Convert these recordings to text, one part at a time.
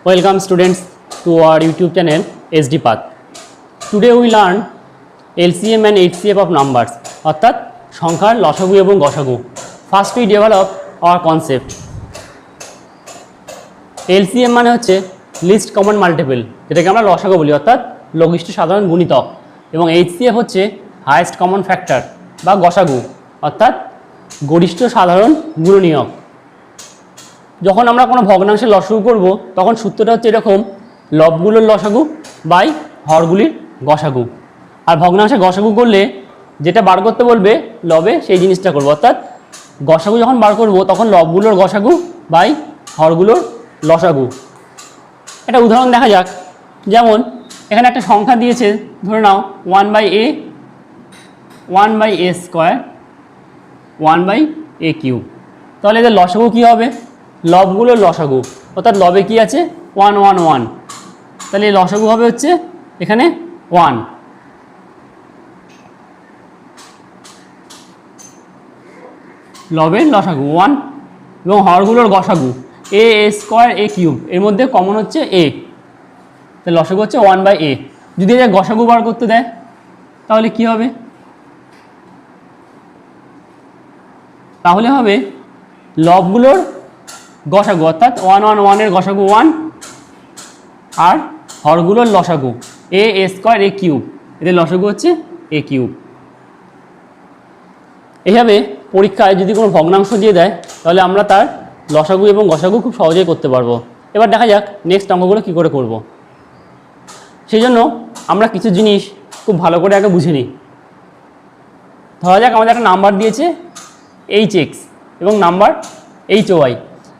Welcome students to our YouTube channel SD Path. Today we learn LCM and HCF of numbers অর্থাৎ সংখ্যার লসাগু এবং গসাগু. First we develop our concept. LCM মানে হচ্ছে list common multiple, যেটাকে আমরা লসাগু বলি অর্থাৎ লঘিষ্ঠ সাধারণ গুণিতক, এবং HCF হচ্ছে হাইয়েস্ট কমন ফ্যাক্টর বা গসাগু অর্থাৎ গরিষ্ঠ সাধারণ গুণনীয়ক. যখন আমরা কোনো ভগ্নাংশের লসাগু করব তখন সূত্রটা হচ্ছে এরকম: লবগুলোর লসাগু বাই হরগুলির গসাগু। আর ভগ্নাংশে গসাগু করলে যেটা বার করতে বলবে লবে সেই জিনিসটা করব, অর্থাৎ গসাগু যখন বার করব তখন লবগুলোর গসাগু বাই হরগুলোর লসাগু। একটা উদাহরণ দেখা যাক। যেমন এখানে একটা সংখ্যা দিয়েছে, ধরে নাও 1/a 1/a square 1/a cube. তাহলে এদের লসাগু কী হবে? লবগুলোর লসাগু, অর্থাৎ লবে কি আছে 1 1 1, তাহলে এই লসাগু হবে হচ্ছে এখানে 1। লবের লসাগু 1 এবং হরগুলোর গসাগু a স্কোয়ার a কিউব, এর মধ্যে কমন হচ্ছে a, তাহলে লসাগু হচ্ছে 1/a। যদি এর গসাগু বার করতে দেয় তাহলে কি হবে? তাহলে হবে লবগুলোর গসাগু অর্থাৎ 1 1 1 এর গসাগু 1 আর হরগুলোর লসাগু a স্কোয়ার a কিউব, এদের লসাগু হচ্ছে a কিউব। এইভাবে পরীক্ষায় যদি কোনো ভগ্নাংশ দিয়ে দেয় তাহলে আমরা তার লসাগু এবং গসাগু খুব সহজেই করতে পারবো। এবার দেখা যাক নেক্সট অঙ্কগুলো কী করে করব। সেই জন্য আমরা কিছু জিনিস খুব ভালো করে আগে বুঝে নিই। ধরা যাক আমাদের একটা নাম্বার দিয়েছে hx এবং নাম্বার hy।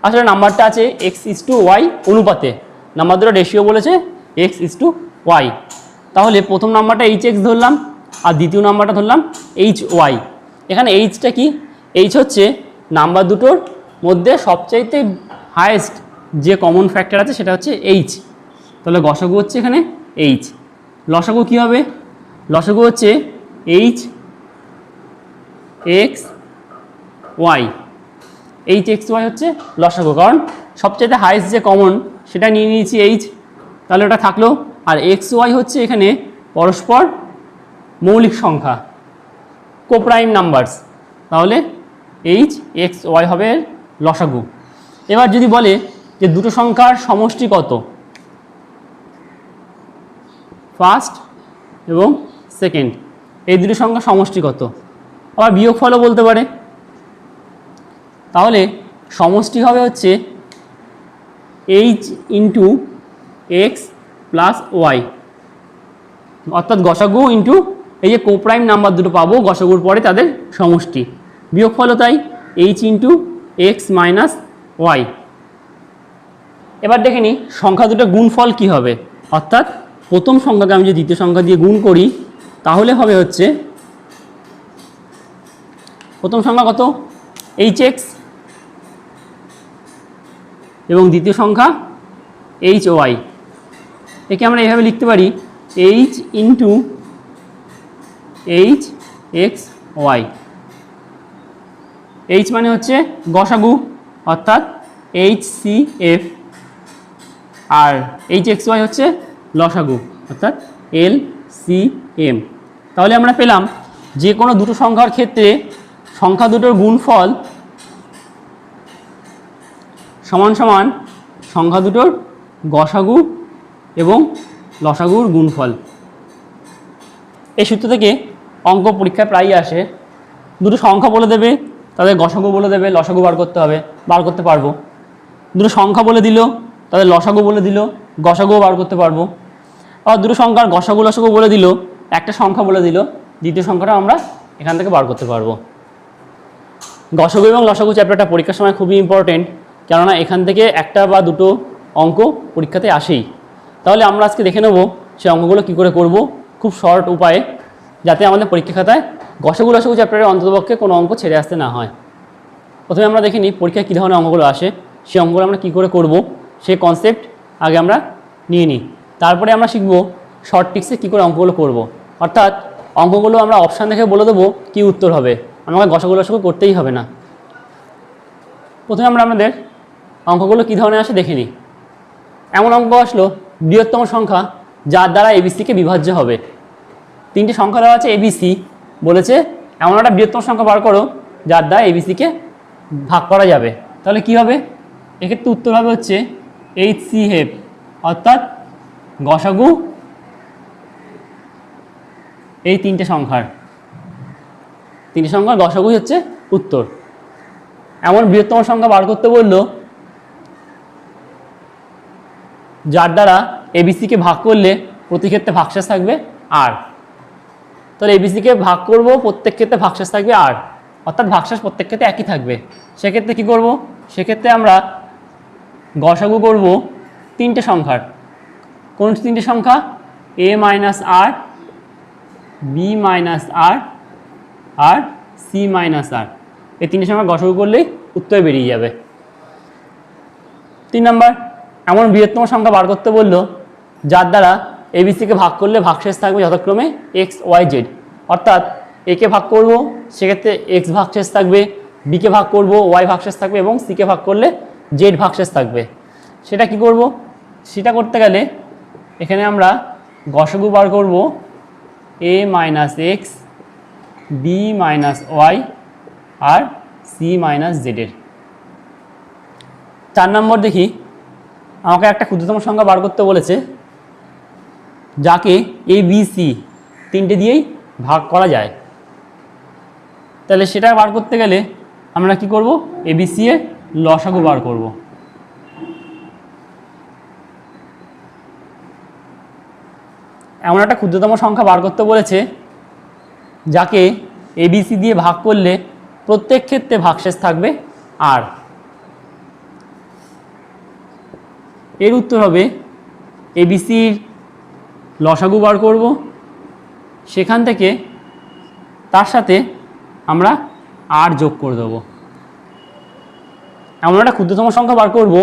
আসলে নাম্বারটা আছে x:y অনুপাতে, নাম্বার দুটো রেশিও বলেছে x:y। তাহলে প্রথম নাম্বারটা hx ধরলাম আর দ্বিতীয় নাম্বারটা ধরলাম hy। এখানে এইচটা কি? এইচ হচ্ছে নাম্বার দুটোর মধ্যে সবচাইতে হায়েস্ট যে কমন ফ্যাক্টর আছে সেটা হচ্ছে এইচ, তাহলে গসাগু হচ্ছে এখানে এইচ। লসাগু কী হবে? লসাগু হচ্ছে H X Y. H X Y হচ্ছে লসাগু, কারণ সবচাইতে হাইয়েস্ট যে কমন সেটা নিয়ে নিয়েছি এইচ, তাহলে ওটা থাকলো। আর এক্স ওয়াই হচ্ছে এখানে পরস্পর মৌলিক সংখ্যা, কোপ্রাইম নাম্বারস, তাহলে এইচ এক্স ওয়াই হবে লসাগু। এবার যদি বলে যে দুটো সংখ্যার সমষ্টি কত, ফার্স্ট এবং সেকেন্ড, এই দুটো সংখ্যার সমষ্টি কত, আবার বিয়োগফলও বলতে পারে। তাহলে সমষ্টি হবে হচ্ছে H into X plus Y, অর্থাৎ গসাগু ইন্টু এই যে কোপ্রাইম নাম্বার দুটো পাবো গসাগুর পরে তাদের সমষ্টি। বিয়োগফলও তাই, H into X minus Y. এবার দেখে নিই সংখ্যা দুটো গুণফল কী হবে, অর্থাৎ প্রথম সংখ্যাকে আমি যদি দ্বিতীয় সংখ্যা দিয়ে গুণ করি তাহলে হবে হচ্ছে প্রথম সংখ্যা কত hx এবং দ্বিতীয় সংখ্যা hy। একে আমরা এভাবে লিখতে পারি h into H X Y. এইচ মানে হচ্ছে গসাগু অর্থাৎ HCF, আর HXY হচ্ছে লসাগু অর্থাৎ LCM। তাহলে আমরা পেলাম যে কোনো দুটো সংখ্যার ক্ষেত্রে সংখ্যা দুটোর গুণফল সমান সমান সংখ্যা দুটোর গসাগু এবং লসাগুর গুণফল। এই সূত্র থেকে অঙ্ক পরীক্ষায় প্রায়ই আসে। দুটো সংখ্যা বলে দেবে, তাদের গসাগু বলে দেবে, লসাগু বার করতে হবে, বার করতে পারবো। দুটো সংখ্যা বলে দিল, তাদের লসাগু বলে দিল, গসাগুও বার করতে পারবো। আর দুটো সংখ্যার গসাগু লসাগু বলে দিল, একটা সংখ্যা বলে দিল, দ্বিতীয় সংখ্যাটা আমরা এখান থেকে বার করতে পারবো। গসাগু এবং লসাগু চ্যাপ্টারটা পরীক্ষার সময় খুবই ইম্পর্টেন্ট, কেননা এখান থেকে একটা বা দুটো অঙ্ক পরীক্ষাতে আসেই। তাহলে আমরা আজকে দেখে নেব সেই অঙ্কগুলো কী করে করব খুব শর্ট উপায়ে, যাতে আমাদের পরীক্ষা খাতায় গসাগু লসাগু চ্যাপ্টারের অন্ততপক্ষে কোনো অঙ্ক ছেড়ে আসতে না হয়। প্রথমে আমরা দেখে নিই পরীক্ষায় কী ধরনের অঙ্কগুলো আসে, সেই অঙ্কগুলো আমরা কী করে করব সেই কনসেপ্ট আগে আমরা নিয়ে নিই। তারপরে আমরা শিখব শর্ট ট্রিক্সে কী করে অঙ্কগুলো করব, অর্থাৎ অঙ্কগুলো আমরা অপশান দেখে বলে দেবো কী উত্তর হবে, আমাকে গসাগু লসাগু করতেই হবে না। প্রথমে আমরা আমাদের অঙ্কগুলো কী ধরনের আসে দেখে নিই। এমন অঙ্ক আসলো বৃহত্তম সংখ্যা যার দ্বারা এবিসিকে বিভাজ্য হবে। তিনটে সংখ্যা দেওয়া আছে এবিসি, বলেছে এমন একটা বৃহত্তম সংখ্যা বার করো যার দ্বারা এবিসিকে ভাগ করা যাবে। তাহলে কি হবে? এক্ষেত্রে উত্তর হবে হচ্ছে HCF, অর্থাৎ গসাগু এই তিনটে সংখ্যার গসাগুই হচ্ছে উত্তর। এমন বৃহত্তম সংখ্যা বার করতে বললো যার দ্বারা এবিসিকে ভাগ করলে প্রতি ক্ষেত্রে ভাগশেষ থাকবে আর। তাহলে এবিসিকে ভাগ করব, প্রত্যেক ক্ষেত্রে ভাগশেষ থাকবে আর, অর্থাৎ ভাগশেষ প্রত্যেক ক্ষেত্রে একই থাকবে। সেক্ষেত্রে কি করব? সেক্ষেত্রে আমরা গসাগু করব তিনটে সংখ্যার। কোন তিনটে সংখ্যা? a minus r, b minus r, আর সি মাইনাস আর। এই তিনটে সংখ্যা গসাগু করলেই উত্তর বেরিয়ে যাবে। 3 নম্বর, এমন বৃহত্তম সংখ্যা বার করতে বললো যার দ্বারা এবিসিকে ভাগ করলে ভাগশেষ থাকবে যথাক্রমে এক্স ওয়াই জেড। অর্থাৎ একে ভাগ করব, সেক্ষেত্রে এক্স ভাগশেষ থাকবে, বিকে ভাগ করব ওয়াই ভাগশেষ থাকবে এবং সিকে ভাগ করলে জেড ভাগশেষ থাকবে। সেটা কি করব? সেটা করতে গেলে এখানে আমরা গসাগু বার করব a minus x, b minus y আর সি মাইনাস জেডের। 4 নম্বর দেখি, আমাকে একটা ক্ষুদ্রতম সংখ্যা বার করতে বলেছে যাকে এ বি সি তিনটে দিয়েই ভাগ করা যায়। তাহলে সেটা বার করতে গেলে আমরা কি করব? এবিসি এর লসাগু বার করব। এমন একটা ক্ষুদ্রতম সংখ্যা বার করতে বলেছে যাকে এবিসি দিয়ে ভাগ করলে প্রত্যেক ক্ষেত্রে ভাগশেষ থাকবে আর। এর উত্তর হবে এবিসির লসাগু বার করব, সেখান থেকে তার সাথে আমরা আর যোগ করে দেবো। এমন একটা ক্ষুদ্রতম সংখ্যা বার করব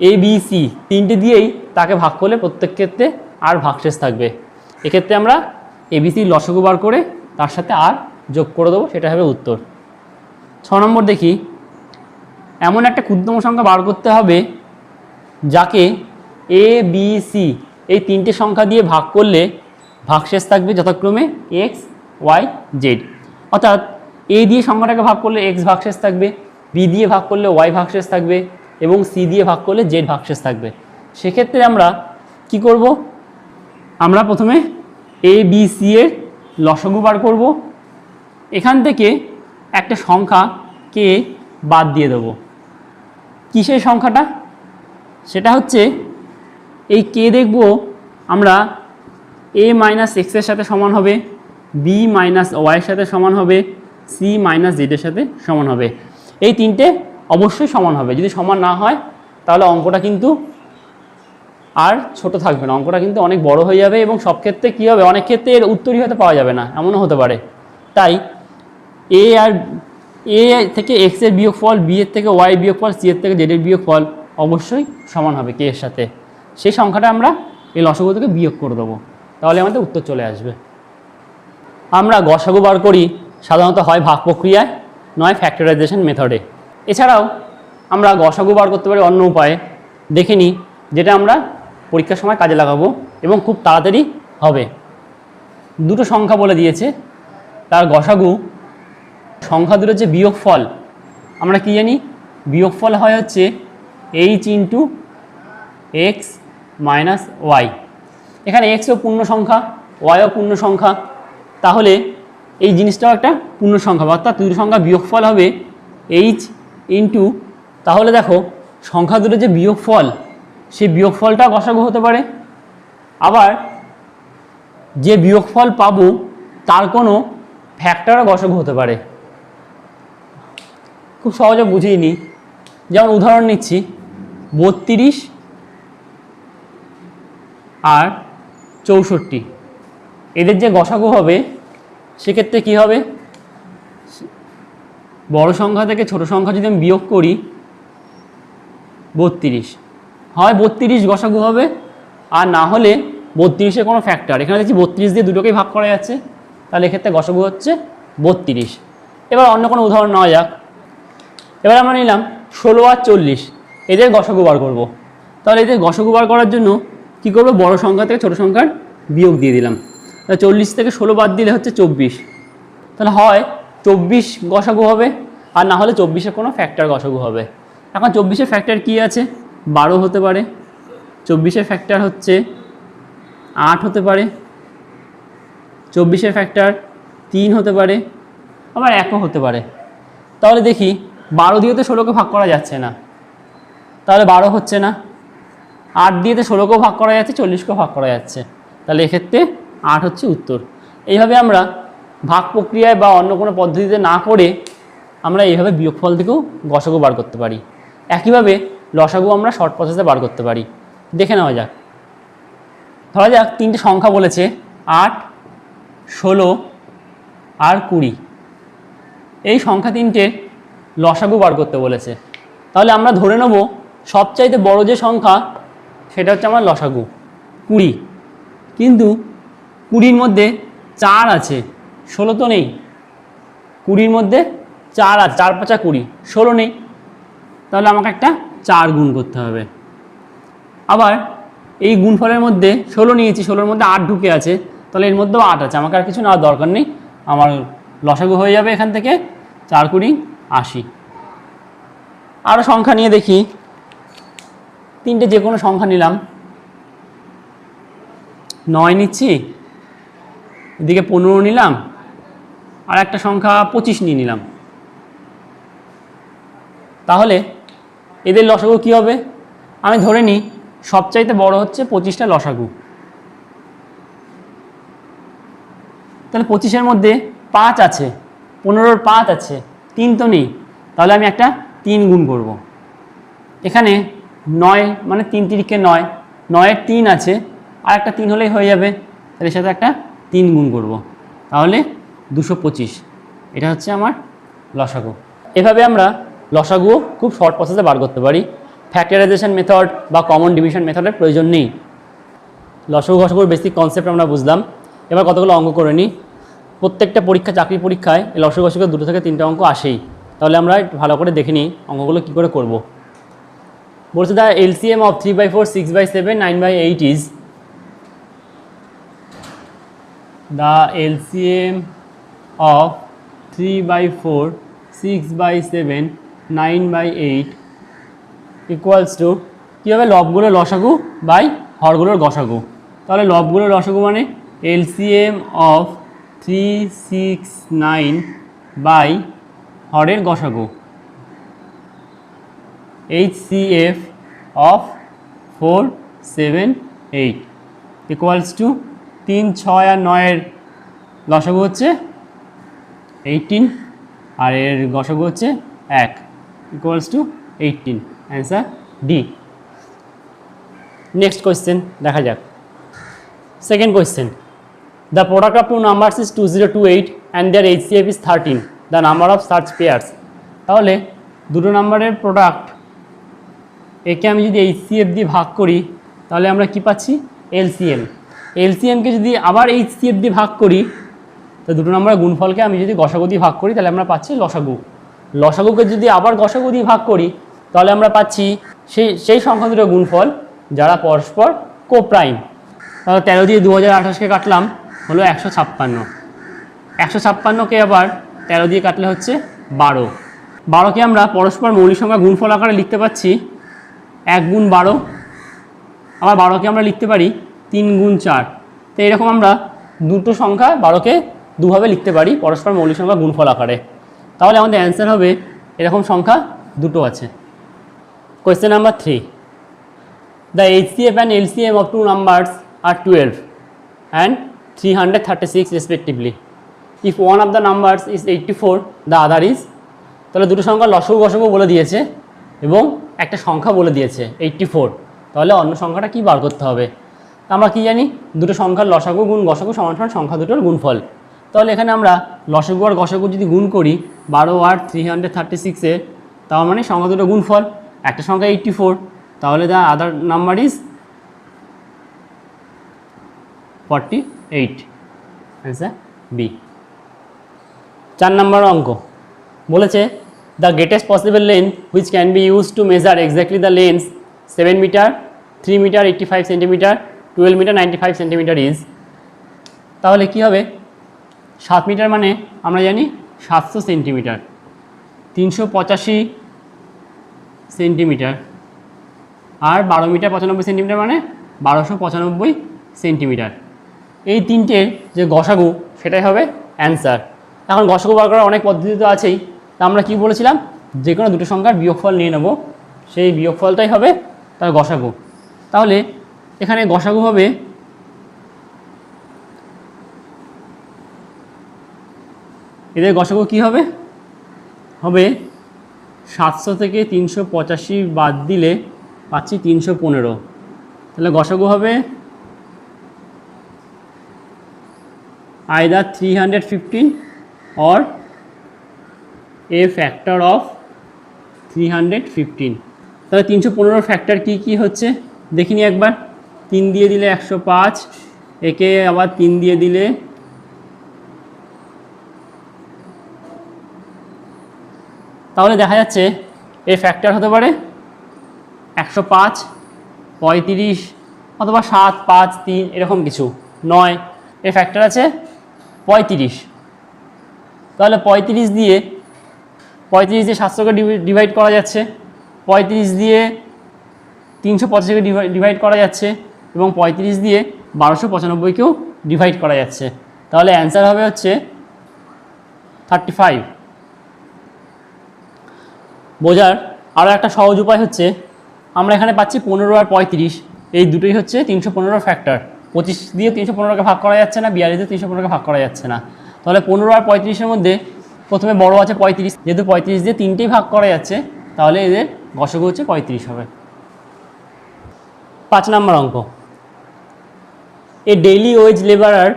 এ বি সি তিনটে দিয়েই তাকে ভাগ করলে প্রত্যেক ক্ষেত্রে আর ভাগশেষ থাকবে। এক্ষেত্রে আমরা এবিসির লসাগু বার করে তার সাথে আর যোগ করে দেবো, সেটা হবে উত্তর। 6 নম্বর দেখি, এমন একটা ক্ষুদ্রতম সংখ্যা বার করতে হবে যাকে এ বি সি এই তিনটে সংখ্যা দিয়ে ভাগ করলে ভাগশেষ থাকবে যথাক্রমে এক্স ওয়াই জেড। অর্থাৎ এ দিয়ে সংখ্যাটাকে ভাগ করলে এক্স ভাগশেষ থাকবে, বি দিয়ে ভাগ করলে ওয়াই ভাগশেষ থাকবে এবং সি দিয়ে ভাগ করলে জেড ভাগশেষ থাকবে। সেক্ষেত্রে আমরা কি করব? আমরা প্রথমে এ বি সি এর লসাগু বার করব। এখান থেকে একটা সংখ্যাকে বাদ দিয়ে দেব। কিসের সংখ্যাটা? সেটা হচ্ছে এই কে দেখব আমরা এ মাইনাস এক্সের সাথে সমান হবে, বি মাইনাস ওয়াইয়ের সাথে সমান হবে, সি মাইনাস জেডের সাথে সমান হবে। এই তিনটে অবশ্যই সমান হবে। যদি সমান না হয় তাহলে অঙ্কটা কিন্তু আর ছোট থাকবে না, অঙ্কটা কিন্তু অনেক বড় হয়ে যাবে এবং সব ক্ষেত্রে কী হবে, অনেক ক্ষেত্রে এর উত্তরই হয়তো পাওয়া যাবে না, এমনও হতে পারে। তাই এ আর এ থেকে এক্সের বিয়োগফল, বি এর থেকে ওয়াই বিয়োগফল, সি এর থেকে জেডের বিয়োগফল অবশ্যই সমান হবে কে এর সাথে। সেই সংখ্যাটা আমরা এই লসাগু থেকে বিয়োগ করে দেবো, তাহলে আমাদের উত্তর চলে আসবে। আমরা গসাগু বার করি সাধারণত হয় ভাগ প্রক্রিয়ায়, নয় ফ্যাক্টরাইজেশন মেথডে। এছাড়াও আমরা গসাগু বার করতে পারি অন্য উপায়ে, দেখে নিই, যেটা আমরা পরীক্ষার সময় কাজে লাগাবো এবং খুব তাড়াতাড়ি হবে। দুটো সংখ্যা বলে দিয়েছে, তার গসাগু সংখ্যা দুটোর যে বিয়োগফল, আমরা কি জানি? বিয়োগফল হয় হচ্ছে H into X minus Y. এখানে এক্সও পূর্ণ সংখ্যা, ওয়াইও পূর্ণ সংখ্যা, তাহলে এই জিনিসটাও একটা পূর্ণ সংখ্যা, অর্থাৎ দুটো সংখ্যা বিয়োগফল হবে এইচ ইন্টু, তাহলে দেখো সংখ্যা দুটো যে বিয়োগফল, সেই বিয়োগফলটা গসাগু হতে পারে, আবার যে বিয়োগফল পাবো তার কোনো ফ্যাক্টরও গসাগু হতে পারে। খুব সহজে বুঝিয়ে নিই, যেমন উদাহরণ নিচ্ছি 32 আর 64, এদের যে গসাগু হবে সেক্ষেত্রে কি হবে? বড় সংখ্যা থেকে ছোট সংখ্যা যদি আমি বিয়োগ করি 32, হয় 32 গসাগু হবে, আর না হলে 32-এর কোনো ফ্যাক্টর। এখানে দেখছি 32 দিয়ে দুটোকেই ভাগ করা যাচ্ছে, তাহলে এক্ষেত্রে গসাগু হচ্ছে 32। এবার অন্য কোনো উদাহরণ নেওয়া যাক। এবার আমরা নিলাম 16 আর 40, এদের গসাগু বার করব। তাহলে এই যে গসাগু বার করার জন্য কী করবো, বড় সংখ্যা থেকে ছোটো সংখ্যার বিয়োগ দিয়ে দিলাম। তাহলে 40 থেকে 16 বাদ দিলে হচ্ছে 24। তাহলে হয় 24 গসাগু হবে, আর না হলে 24-এর কোনো ফ্যাক্টর গসাগু হবে। এখন 24-এর ফ্যাক্টর কী আছে, 12 হতে পারে, 24-এর ফ্যাক্টর হচ্ছে 8 হতে পারে, 24-এর ফ্যাক্টর 3 হতে পারে, আবার 1ও হতে পারে। তাহলে দেখি 12 দিয়ে তো 16কে ভাগ করা যাচ্ছে না, তাহলে 12 হচ্ছে না। 8 দিয়ে তো 16কেও ভাগ করা যাচ্ছে, 40কেও ভাগ করা যাচ্ছে, তাহলে এক্ষেত্রে 8 হচ্ছে উত্তর। এইভাবে আমরা ভাগ প্রক্রিয়ায় বা অন্য কোনো পদ্ধতিতে না করে আমরা এইভাবে বিয়োগফল থেকেও গসাগু বার করতে পারি। একইভাবে লসাগু আমরা শর্ট প্রসেসে বার করতে পারি। দেখে নেওয়া যাক। ধরা যাক 3টে সংখ্যা বলেছে, 8, 16 আর 20। এই সংখ্যা 3টে লসাগু বার করতে বলেছে। তাহলে আমরা ধরে নেব সবচাইতে বড় যে সংখ্যা সেটা হচ্ছে আমার লসাগু 20। কিন্তু 20-র মধ্যে 4 আছে, 16 তো নেই। 20-র মধ্যে 4 আছে, 4 5 20, 16 নেই। তাহলে আমাকে একটা 4 গুণ করতে হবে। আবার এই গুণফলের মধ্যে 16 নিয়েছি, 16-র মধ্যে 8 ঢুকে আছে, তাহলে এর মধ্যেও 8 আছে, আমাকে আর কিছু নেওয়ার দরকার নেই। আমার লসাগু হয়ে যাবে এখান থেকে 4 20 80। আরও সংখ্যা নিয়ে দেখি। 3টে যে কোনো সংখ্যা নিলাম, 9 নিচ্ছি, এদিকে 15 নিলাম, আর একটা সংখ্যা 25 নিয়ে নিলাম। তাহলে এদের লসাগু কী হবে, আমি ধরে নিই সবচাইতে বড় হচ্ছে 25টা লসাগু। তাহলে 25-এর মধ্যে 5 আছে, 15-র 5 আছে, 3 তো নেই। তাহলে আমি একটা 3 গুণ করব। এখানে 9 মানে 3 3 9, 9-এর 3 আছে, আর একটা 3 হলেই হয়ে যাবে। তাহলে এর সাথে একটা 3 গুণ করব, তাহলে 225। এটা হচ্ছে আমার লসাগু। এভাবে আমরা লসাগুও খুব শর্ট প্রসেসে বার করতে পারি। ফ্যাক্টরাইজেশন মেথড বা কমন ডিভিশন মেথডের প্রয়োজন নেই। লসাগু গসাগুর বেসিক কনসেপ্ট আমরা বুঝলাম। এবার কতগুলো অঙ্ক করে নিই। প্রত্যেকটা পরীক্ষা, চাকরি পরীক্ষায় এই লসাগু গসাগুর 2 থেকে 3টে অঙ্ক আসেই। তাহলে আমরা একটু ভালো করে দেখে নিই অঙ্কগুলো কী করে করব। বলছে the LCM of 3/4, 6/7, 9/8 is, the LCM of 3/4, 6/7, 9/8 equals to, কী হবে, লবগুলোর লসাগু বাই হরগুলোর গসাগু। তাহলে লবগুলোর লসাগু মানে এলসিএম অফ 3, 6, 9 বাই হরের গসাগু, HCF অফ 4, 7, 8 ইকুয়ালস টু 3, 6 আর 9-এর লসাগু হচ্ছে 18, আর এর গসাগু হচ্ছে 1, equals to 18। Answer D. Next question দেখা যাক। Second question, the product of 2 numbers is 2028 and their HCF is 13, the number of সার্চ পেয়ার্স। তাহলে দুটো নাম্বারের প্রোডাক্ট, একে আমি যদি HCF দিয়ে ভাগ করি তাহলে আমরা কি পাচ্ছি, LCM। LCMকে যদি আবার HCF দিয়ে ভাগ করি, তো দুটো নাম্বারের গুণফলকে আমি যদি গসাগু দিয়ে ভাগ করি তাহলে আমরা পাচ্ছি লসাগু। লসাগুকে যদি আবার গসাগু দিয়ে ভাগ করি তাহলে আমরা পাচ্ছি সেই সংখ্যা দুটোর গুণফল যারা পরস্পর কোপ্রাইম। তাহলে 13 দিয়ে 2028কে কাটলাম হলো 156, 156কে আবার 13 দিয়ে কাটলে হচ্ছে 12। 12কে আমরা পরস্পর মৌলিক সংখ্যা গুণফল আকারে লিখতে পাচ্ছি 1 গুণ 12, আবার 12কে আমরা লিখতে পারি 3 গুণ 4। তো এরকম আমরা দুটো সংখ্যা 12কে দুভাবে লিখতে পারি পরস্পর মৌলিক সংখ্যা গুণফল আকারে। তাহলে আমাদের অ্যান্সার হবে এরকম সংখ্যা দুটো আছে। Question number 3, the HCF and LCM of 2 numbers are 12 and 336 respectively. If one of the numbers is 84, the other is, তাহলে দুটো সংখ্যা লসাগু গসাগু বলে দিয়েছে এবং একটা সংখ্যা বলে দিয়েছে 84। তাহলে অন্য সংখ্যাটা কি বার করতে হবে। আমরা কি জানি, দুটো সংখ্যার লসাগু গুণ গসাগু সমান সমান সংখ্যা দুটোর গুণফল। তাহলে এখানে আমরা লসাগু আর গসাগু যদি গুণ করি 12 আর 336-এর, তার মানে সংখ্যা দুটো গুণফল। একটা সংখ্যা 84, তাহলে the other number is 48। Answer B. 4 নম্বর অঙ্ক বলেছে the greatest possible length which can be use to measure exactly the length 7 metre 3 metre 85 centimetre, 12 metre 95 centimetre is. তাহলে কি হবে, 7 মিটার মানে আমরা জানি 700 সেন্টিমিটার, 385 সেন্টিমিটার, আর 12 মিটার 95 সেন্টিমিটার মানে 1295 সেন্টিমিটার। এই তিনটের যে গসাগু সেটাই হবে অ্যান্সার। এখন গসাগু বার করার অনেক পদ্ধতি তো আছেই, তা আমরা কি বলেছিলাম, যে কোনো দুটো সংখ্যার বিয়োগফল নিয়ে নেব, সেই বিয়োগফলটাই হবে তার গসাগু। তাহলে এখানে গসাগু হবে এদের গসাগু কি হবে, হবে 700 থেকে 385 বাদ দিলে পাচ্ছি 315। তাহলে গসাগু হবে either 315 or a factor of 315। তাহলে 315 ফ্যাক্টর কি কি হচ্ছে দেখিনি একবার। 3 দিয়ে দিলে 105, একে আবার 3 দিয়ে দিলে তাহলে দেখা যাচ্ছে এ ফ্যাক্টর হতে পারে 105, 35 অথবা 7, 5, 3 এরকম কিছু, 9 এর ফ্যাক্টর আছে 35। তাহলে 35 দিয়ে 700কে ডিভাইড করা যাচ্ছে, 35 দিয়ে 385কে ডিভাইড করা যাচ্ছে, এবং 35 দিয়ে 1295কেও ডিভাইড করা যাচ্ছে। তাহলে অ্যান্সার হবে হচ্ছে 35। বোঝার আরও একটা সহজ উপায় হচ্ছে, আমরা এখানে পাচ্ছি 15 আর 35, এই দুটোই হচ্ছে 315 ফ্যাক্টর। 25 দিয়ে 315কে ভাগ করা যাচ্ছে না, 42 দিয়ে 315কে ভাগ করা যাচ্ছে না। তাহলে 15 আর 35-এর মধ্যে প্রথমে বড় আছে 35, যেহেতু 35 দিয়ে 3টেই ভাগ করা যাচ্ছে, তাহলে এদের গসাগু হচ্ছে 35 হবে। 5 নম্বর অঙ্ক, a daily wage labourer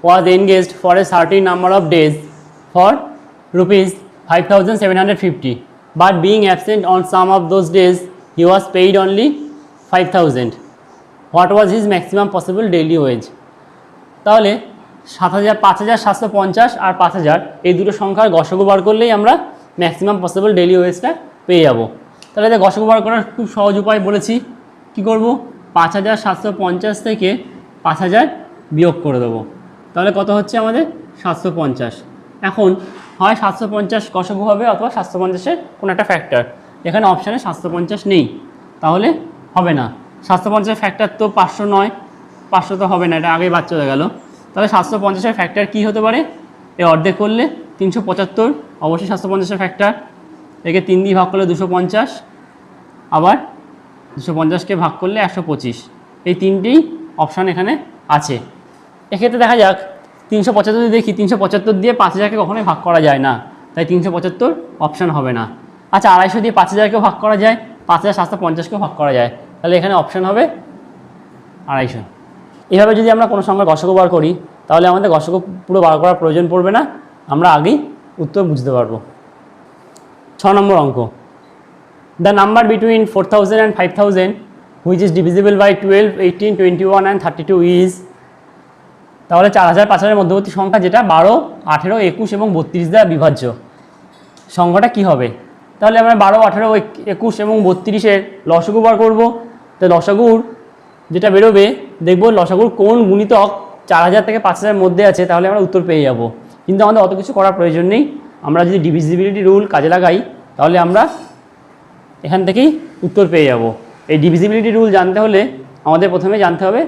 was engaged for a certain number of days for ₹5,750, but being absent on some of those days he was paid only 5,000. What was his maximum possible daily wage? তাহলে 5,750 আর 5,000 এই দুটো সংখ্যার গসাগু বার করলেই আমরা maximum possible daily ওয়েজটা পেয়ে যাব। তাহলে এদের গসাগু বার করার খুব সহজ উপায় বলেছি, কি করব, 5,750 থেকে 5,000 বিয়োগ করে দেবো। তাহলে কত হচ্ছে আমাদের 750। এখন হয় 750 গসাগু হবে অথবা 750-এর কোনো একটা ফ্যাক্টর। এখানে অপশানে 750 নেই, তাহলে হবে না। 750-এর ফ্যাক্টর তো 500 নয়, 500 তো হবে না, এটা আগেই বাদ চলে গেল। তাহলে 750-এর ফ্যাক্টর কী হতে পারে, এ অর্ধেক করলে 375, অবশ্যই 750-এর ফ্যাক্টর। একে 3 দিয়ে ভাগ করলে 250, আবার 250কে ভাগ করলে 125। এই তিনটেই অপশান এখানে আছে। এক্ষেত্রে দেখা যাক 375 যদি দেখি, 375 দিয়ে 5,000কে কখনোই ভাগ করা যায় না, তাই 375 অপশান হবে না। আচ্ছা 250 দিয়ে 5,000কেও ভাগ করা যায়, 5,750কেও ভাগ করা যায়, তাহলে এখানে অপশান হবে 250। এভাবে যদি আমরা কোনো সংখ্যার গসাগু বার করি, তাহলে আমাদের গসাগু পুরো বার করার প্রয়োজন পড়বে না, আমরা আগেই উত্তর বুঝতে পারবো। 6 নম্বর অঙ্ক, the number between 4,000 and 5,000 which is divisible by 12, 18, 21 and 32 is. তাহলে 4,000 5,000-এর মধ্যবর্তী সংখ্যা যেটা 12, 18, 21 এবং 32 দ্বারা বিভাজ্য, সংখ্যাটা কি হবে। তাহলে আমরা 12, 18, 21 এবং 32-এর লসাগু বার করব। তো লসাগুর যেটা বেরোবে, দেখব লসাগুর কোন গুণিতক 4,000 থেকে 5,000-এর মধ্যে আছে, তাহলে আমরা উত্তর পেয়ে যাব। কিন্তু আমাদের অত কিছু করার প্রয়োজন নেই, আমরা যদি ডিভিজিবিলিটি রুল কাজে লাগাই তাহলে আমরা এখান থেকেই উত্তর পেয়ে যাব। এই ডিভিজিবিলিটি রুল জানতে হলে আমাদের প্রথমে জানতে হবে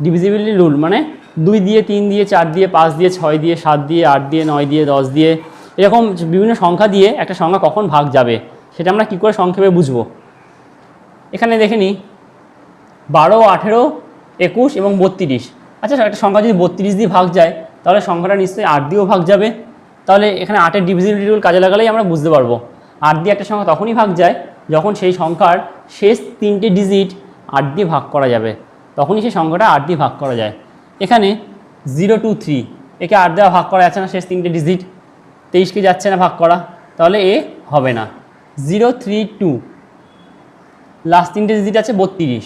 ডিভিজিবিলিটি রুল মানে 2 দিয়ে 3 দিয়ে 4 দিয়ে 5 দিয়ে 6 দিয়ে 7 দিয়ে 8 দিয়ে 9 দিয়ে 10 দিয়ে এরকম বিভিন্ন সংখ্যা দিয়ে একটা সংখ্যা কখন ভাগ যাবে সেটা আমরা কী করে সংক্ষেপে বুঝবো। এখানে দেখে নিই 12, 18, 21 এবং 32। আচ্ছা একটা সংখ্যা যদি 32 দিয়ে ভাগ যায় তাহলে সংখ্যাটা নিশ্চয়ই 8 দিয়েও ভাগ যাবে। তাহলে এখানে 8-এর ডিভিজিবিলিটি রুল কাজে লাগালেই আমরা বুঝতে পারবো 8 দিয়ে একটা সংখ্যা তখনই ভাগ যায় যখন সেই সংখ্যার শেষ 3টে ডিজিট 8 দিয়ে ভাগ করা যাবে, তখনই সেই সংখ্যাটা 8 দিয়ে ভাগ করা যায়। এখানে 0, 2, 3 একে 8 দেওয়া ভাগ করা যাচ্ছে না, শেষ 3টে ডিজিট 23কে যাচ্ছে না ভাগ করা, তাহলে এ হবে না। 0, 3, 2 লাস্ট 3টে ডিজিট আছে 32,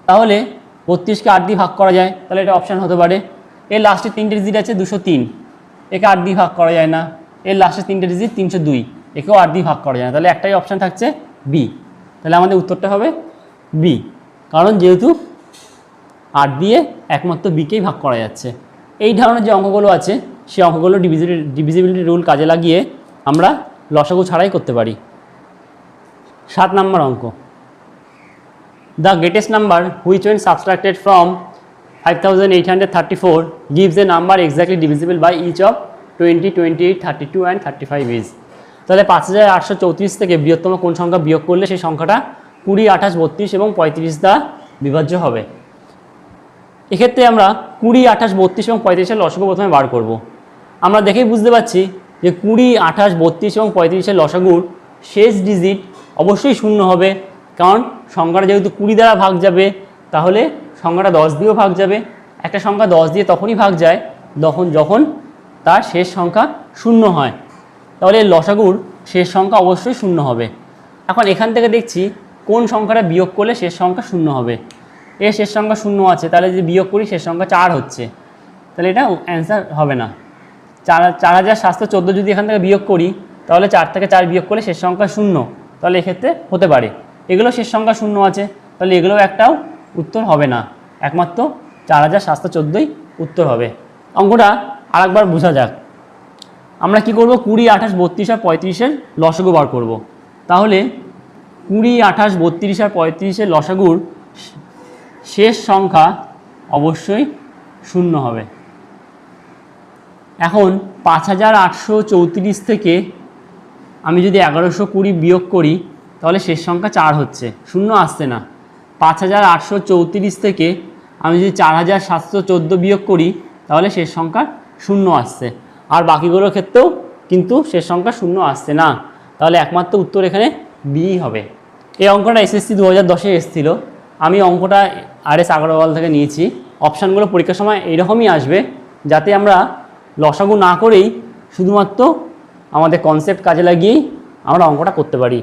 তাহলে 32কে 8 দিয়ে ভাগ করা যায়, তাহলে এটা অপশান হতে পারে। এর লাস্টের 3টে ডিজিট আছে 203, একে 8 দিয়ে ভাগ করা যায় না। এর লাস্টের 3টে ডিজিট 302, একেও 8 দিয়ে ভাগ করা যায় না, তাহলে একটাই অপশান থাকছে বি। তাহলে আমাদের উত্তরটা হবে বি। কারণ যেহেতু 8 দিয়ে একমাত্র বিকেই ভাগ করা যাচ্ছে। এই ধরনের যে অঙ্কগুলো আছে সেই অঙ্কগুলো ডিভিজিবিলিটি রুল কাজে লাগিয়ে আমরা লসাগু ছাড়াই করতে পারি। 7 নম্বর অঙ্ক, the greatest number which when subtracted from 5834 gives a number exactly divisible by each of 20, 28, 32 and 35 is। তাহলে 5834 থেকে বৃহত্তম কোন সংখ্যা বিয়োগ করলে সেই সংখ্যাটা 20, 28, 32 এবং 35 দ্বারা বিভাজ্য হবে। এক্ষেত্রে আমরা 20, 28, 32 এবং 35-এর লসাগু প্রথমে বার করব। আমরা দেখেই বুঝতে পারছি যে 20, 28, 32 এবং 35-এর লসাগুর শেষ ডিজিট অবশ্যই শূন্য হবে, কারণ সংখ্যাটা যেহেতু 20 দ্বারা ভাগ যাবে তাহলে সংখ্যাটা 10 দিয়েও ভাগ যাবে। একটা সংখ্যা 10 দিয়ে তখনই ভাগ যায় যখন তার শেষ সংখ্যা শূন্য হয়, তাহলে এর লসাগুর শেষ সংখ্যা অবশ্যই শূন্য হবে। এখন এখান থেকে দেখছি কোন সংখ্যাটা বিয়োগ করলে শেষ সংখ্যা শূন্য হবে। এর শেষ সংখ্যা শূন্য আছে, তাহলে যদি বিয়োগ করি শেষ সংখ্যা 4 হচ্ছে, তাহলে এটা অ্যান্সার হবে না। 4714 যদি এখান থেকে বিয়োগ করি তাহলে 4 থেকে 4 বিয়োগ করলে শেষ সংখ্যা শূন্য, তাহলে এক্ষেত্রে হতে পারে। এগুলো শেষ সংখ্যা শূন্য আছে, তাহলে এগুলো একটাও উত্তর হবে না, একমাত্র 4714ই উত্তর হবে। অঙ্কটা আরেকবার বোঝা যাক। আমরা কি করব, 20, 28, 32 আর 35-এর লসাগু বার করব। তাহলে 20, 28, 32 আর 35-এর লসাগুর শেষ সংখ্যা অবশ্যই শূন্য হবে। এখন 5834 থেকে আমি যদি 1120 বিয়োগ করি তাহলে শেষ সংখ্যা 4 হচ্ছে, শূন্য আসছে না। 5834 থেকে আমি যদি 4714 বিয়োগ করি তাহলে শেষ সংখ্যা শূন্য আসছে, আর বাকিগুলোর ক্ষেত্রেও কিন্তু শেষ সংখ্যা শূন্য আসছে না, তাহলে একমাত্র উত্তর এখানে বি হবে। এই অঙ্কটা এসএসসি 2010-এ এসেছিল, আমি অঙ্কটা RS আগরওয়াল থেকে নিয়েছি। অপশানগুলো পরীক্ষার সময় এইরকমই আসবে, যাতে আমরা লসাগু না করেই শুধুমাত্র আমাদের কনসেপ্ট কাজে লাগিয়েই আমরা অঙ্কটা করতে পারি।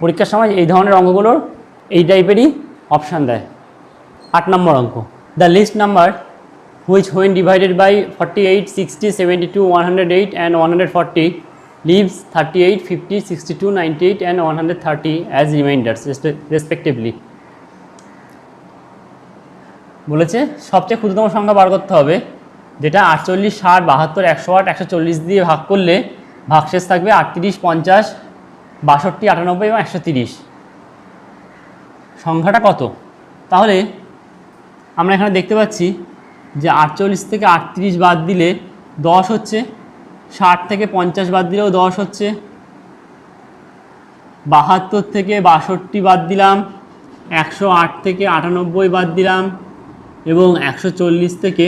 পরীক্ষার সময় এই ধরনের অঙ্কগুলোর এই টাইপেরই অপশান দেয়। 8 নম্বর অঙ্ক, the least number which when divided by 48, 60, 72, 108 and 140 leaves 38, 50, 62, 98 and 130 as remainders respectively। বলেছে সবচেয়ে ক্ষুদ্রতম সংখ্যা বার করতে হবে, যেটা 48, 60, 72, 108, 140 দিয়ে ভাগ করলে ভাগশেষ থাকবে 38, 50, 62, 98 এবং 130। সংখ্যাটা কত? তাহলে আমরা এখানে দেখতে পাচ্ছি যে 48 থেকে 38 বাদ দিলে 10 হচ্ছে, 60 থেকে 50 বাদ দিলেও 10 হচ্ছে, 72 থেকে 62 বাদ দিলাম, 108 থেকে 98 বাদ দিলাম এবং 140 থেকে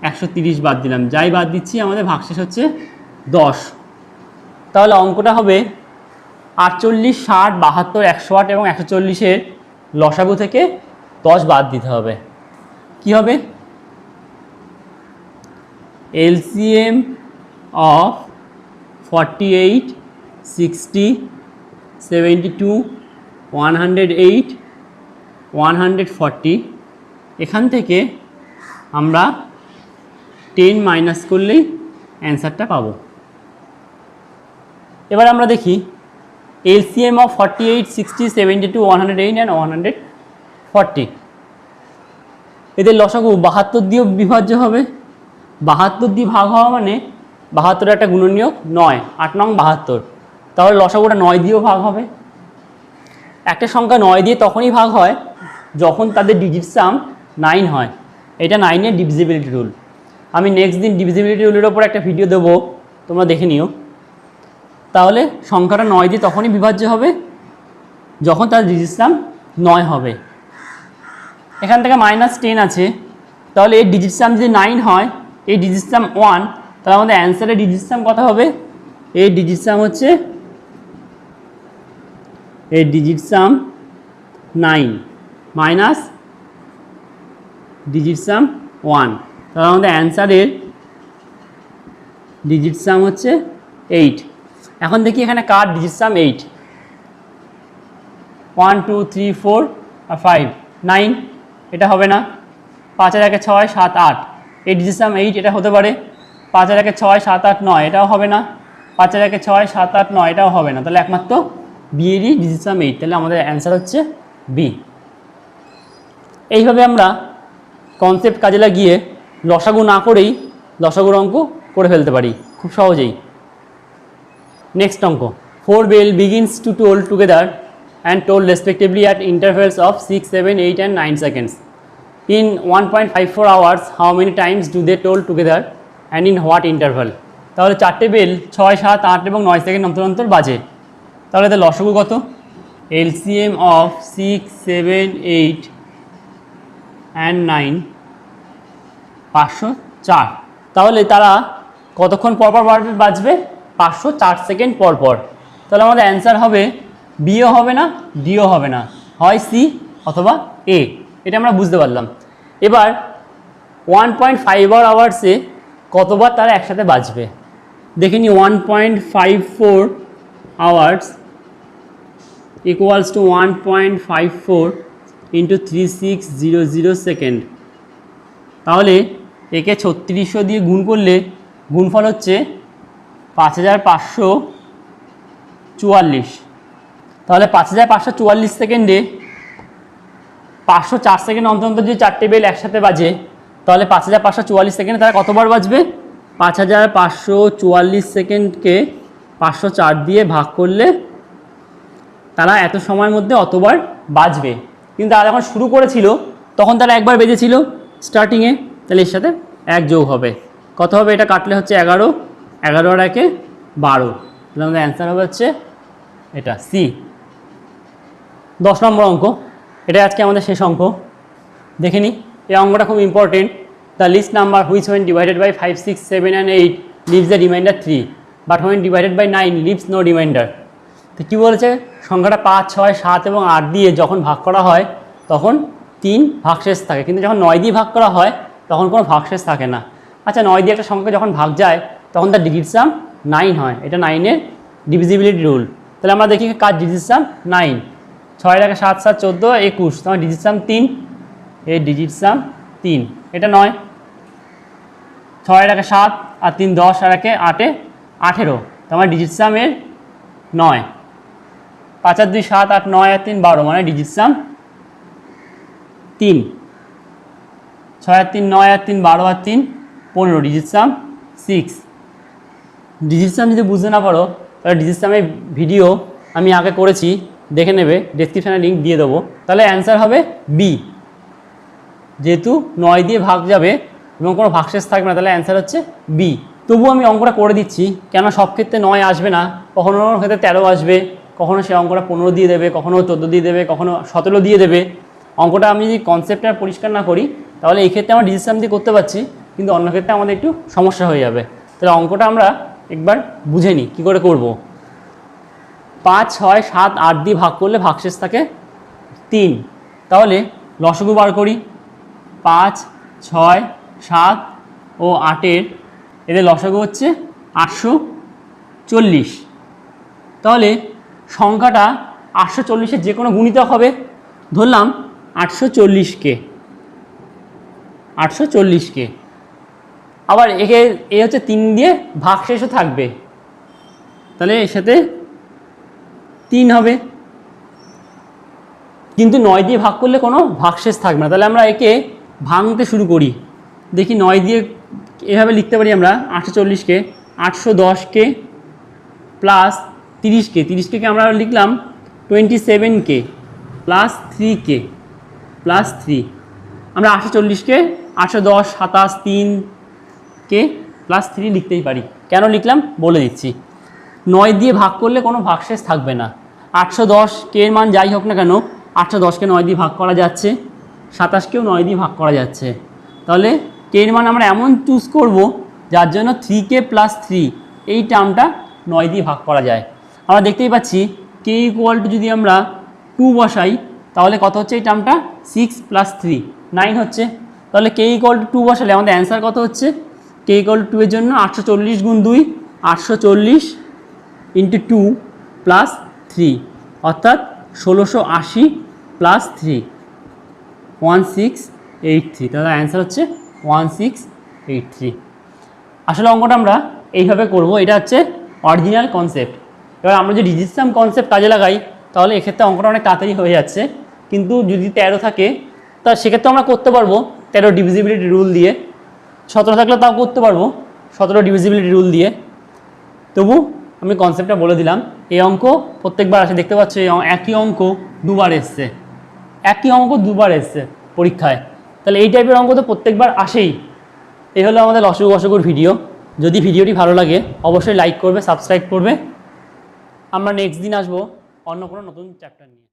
130 বাদ দিলাম। যাই বাদ দিচ্ছি আমাদের ভাগশেষ হচ্ছে 10। তাহলে অঙ্কটা হবে 48, 60, 72, 108 এবং 140-এর লসাগু থেকে 10 বাদ দিতে হবে। কি হবে? LCM of 48, 60, 72, 108, 140, এখান থেকে আমরা 10 মাইনাস করলেই অ্যান্সারটা পাবো। এবার আমরা দেখি LCM of 48, 60, 72, 108 and 140, এদের লসাগু 72 দিয়েও বিভাজ্য হবে। 72 দিয়ে ভাগ হওয়া মানে 72 একটা গুণনীয়ক 9, 8 নং 72, তাহলে লসাগুটা 9 দিয়েও ভাগ হবে। একটা সংখ্যা 9 দিয়ে তখনই ভাগ হয় যখন তাদের ডিজিট সাম 9 হয়, এটা 9-এর ডিভিজিবিলিটি রুল। আমি নেক্সট দিন ডিভিজিবিলিটি রুলের ওপর একটা ভিডিও দেবো, তোমরা দেখে নিও। তাহলে সংখ্যাটা 9 দিয়ে তখনই বিভাজ্য হবে যখন তার ডিজিট সাম 9 হবে। এখান থেকে -10 আছে, তাহলে এর ডিজিট সাম যদি 9 হয়, এই ডিজিট সাম 1, তাহলে আমাদের অ্যান্সারের ডিজিট সাম কত হবে? এই ডিজিট সাম হচ্ছে, এই ডিজিট সাম 9 মাইনাস ডিজিট সাম 1, তাহলে আমাদের অ্যান্সারের ডিজিট সাম হচ্ছে 8। এখন দেখি এখানে কার ডিজিট সাম 8, 1, 2, 3, 4 আর 5, 9, এটা হবে না। 5 আর 1 6, 7, 8, এই ডিজিট সাম 8, এটা হতে পারে। 5 আর 1 6, 7, 8, 9, এটাও হবে না। 5 আর 1 6, 7, 8, 9, এটাও হবে না। তাহলে একমাত্র বি এরই ডিজিট সাম 8, তাহলে আমাদের অ্যান্সার হচ্ছে বি। এইভাবে আমরা কনসেপ্ট কাজে লাগিয়ে লসাগু না করেই লসাগুর অঙ্ক করে ফেলতে পারি খুব সহজেই। নেক্সট অঙ্ক, 4 bell begins to toll together and toll respectively at intervals of 6, 7, 8 and 9 seconds. In 1.54 hours, how many times do they toll together and in what interval? তাহলে চারটে বেল 6, 7, 8 এবং 9 সেকেন্ড অন্তর অন্তর বাজে। তাহলে এদের লসাগু কত? LCM of 6, 7, 8 and 9 504। তাহলে তারা কতক্ষণ পর পর বাজবে? 504 সেকেন্ড পর পর। তাহলে আমাদের অ্যান্সার হবে বিও হবে না, ডিও হবে না, হয় সি অথবা এ। এটা আমরা বুঝতে পারলাম। এবার 1.5 আওয়ার্সে কতবার তারা একসাথে বাজবে দেখে নি। 1.54 hours equals to 1.54 into 3600 second. তাহলে একে 3600 দিয়ে গুণ করলে গুণফল হচ্ছে 5544। তাহলে 5544 সেকেন্ডে 504 সেকেন্ড অন্তর অন্তর যদি চারটে বেল একসাথে বাজে, তাহলে 5544 সেকেন্ডে তারা কতবার বাজবে? 5544 সেকেন্ডকে 504 দিয়ে ভাগ করলে তারা এত সময়ের মধ্যে অতবার বাজবে। কিন্তু তারা যখন শুরু করেছিল তখন তারা একবার বেজেছিল স্টার্টিংয়ে, তাহলে এর সাথে 1 যোগ হবে। কত হবে? এটা কাটলে হচ্ছে 11, 11 আর 1 12। তাহলে আমাদের অ্যান্সার হবে হচ্ছে এটা সি। 10 নম্বর অঙ্ক, এটা আজকে আমাদের শেষ অঙ্ক। দেখে নিই, এই অঙ্কটা খুব important. The least number which when divided by 5, 6, 7 and 8 leaves the remainder 3 but when divided by 9 leaves no remainder। তো কী বলেছে? সংখ্যাটা 5, 6, 7 এবং 8 দিয়ে যখন ভাগ করা হয় তখন 3 ভাগশেষ থাকে, কিন্তু যখন 9 দিয়ে ভাগ করা হয় তখন কোনো ভাগশেষ থাকে না। আচ্ছা, 9 দিয়ে একটা সংখ্যা যখন ভাগ যায় তখন তার ডিজিট সাম 9 হয়। এটা 9-এর ডিভিজিবিলিটি রুল। তাহলে আমরা দেখি কার ডিজিট সাম 9। 6 এর 7, 7, 14, 21, তোমার ডিজিট সাম 3, এর ডিজিট সাম 3, এটা 9। 6 এর 7 আর 3 10 আর 1 8, 18, তোমার ডিজিট সাম এর 9। 5 আর 2 7, 8, 9 আর 3 12, মানে ডিজিট সাম 3। 6 আর 3 9 আর 3 12 আর 3 15, ডিজিট সাম 6। ডিজিট সাম যদি বুঝতে না পারো তাহলে ডিজিট সামের ভিডিও আমি আগে করেছি, দেখে নেবে, ডেসক্রিপশানে লিঙ্ক দিয়ে দেবো। তাহলে অ্যান্সার হবে বি। যেহেতু 9 দিয়ে ভাগ যাবে এবং কোনো ভাগশেষ থাকবে না, তাহলে অ্যান্সার হচ্ছে বি। তবুও আমি অঙ্কটা করে দিচ্ছি, কেন সব ক্ষেত্রে 9 আসবে না, কখনো ক্ষেত্রে 13 আসবে, কখনো সে অঙ্কটা 15 দিয়ে দেবে, কখনো 14 দিয়ে দেবে, কখনো 17 দিয়ে দেবে। অঙ্কটা আমি যদি কনসেপ্টটা পরিষ্কার না করি তাহলে এই ক্ষেত্রে আমরা ডিজিট সাম দিয়ে করতে পারছি, কিন্তু অন্য ক্ষেত্রে আমাদের একটু সমস্যা হয়ে যাবে। তাহলে অঙ্কটা আমরা একবার বুঝে নিই কী করে করব। 5, 6, 7, 8 দিয়ে ভাগ করলে ভাগশেষ থাকে 3। তাহলে লসাগু বার করি। 5, 6, 7 ও 8-এর এদের লসাগু হচ্ছে 840। তাহলে সংখ্যাটা 840-এর যে কোনো গুণিতক হবে। ধরলাম 840কে, 840কে। আবার একে এ হচ্ছে 3 দিয়ে ভাগশেষও থাকবে, তাহলে এর সাথে 3 হবে, কিন্তু 9 দিয়ে ভাগ করলে কোনো ভাগশেষ থাকবে না। তাহলে আমরা একে ভাঙতে শুরু করি। দেখি 9 দিয়ে এভাবে লিখতে পারি আমরা 840কে, 810কে প্লাস 30কে, 30কে আমরা লিখলাম 27কে প্লাস 3কে প্লাস 3। আমরা 840কে 810, 27, 3কে প্লাস 3 লিখতেই পারি। কেন লিখলাম বলে দিচ্ছি। 9 দিয়ে ভাগ করলে কোনো ভাগশেষ থাকবে না। 810কে এর মান যাই হোক না কেন, 810কে 9 দিয়ে ভাগ করা যাচ্ছে, 27কেও 9 দিয়ে ভাগ করা যাচ্ছে। তাহলে কে এর মান আমরা এমন চুজ করব যার জন্য 3k প্লাস 3 এই টার্মটা 9 দিয়ে ভাগ করা যায়। আমরা দেখতেই পাচ্ছি কে ইকুয়াল টু যদি আমরা 2 বসাই তাহলে কত হচ্ছে এই টার্মটা? 6 প্লাস 3 9 হচ্ছে। তাহলে কে ইকুয়াল টু 2 বসালে আমাদের অ্যান্সার কত হচ্ছে? কে ইকুয়াল টু 2 এর জন্য 840 গুণ 2, 840 ইন্টু 2 প্লাস 3, অর্থাৎ 1680 প্লাস 3, 1683। তাহলে অ্যান্সার হচ্ছে 1683। আসলে অঙ্কটা আমরা এইভাবে করব, এটা হচ্ছে অরিজিনাল কনসেপ্ট। এবার আমরা যদি ডিজিট সাম কনসেপ্ট কাজে লাগাই তাহলে এক্ষেত্রে অঙ্কটা অনেক তাড়াতাড়ি হয়ে যাচ্ছে, কিন্তু যদি 13 থাকে তা সেক্ষেত্রে আমরা করতে পারবো 13 ডিভিজিবিলিটি রুল দিয়ে, 17 থাকলে তাও করতে পারবো 17 ডিভিজিবিলিটি রুল দিয়ে। তবু আমি কনসেপ্টটা বলে দিলাম। এই অঙ্ক প্রত্যেকবার আসে, দেখতে পাচ্ছ একই অঙ্ক দুবার এসছে, একই অঙ্ক দুবার এসছে পরীক্ষায়, তাহলে এই টাইপের অঙ্ক তো প্রত্যেকবার আসেই। এই হলো আমাদের লসাগু গসাগুর ভিডিও। যদি ভিডিওটি ভালো লাগে অবশ্যই লাইক করবে, সাবস্ক্রাইব করবে। আমরা নেক্সট দিন আসবো অন্য কোনো নতুন চ্যাপ্টার নিয়ে।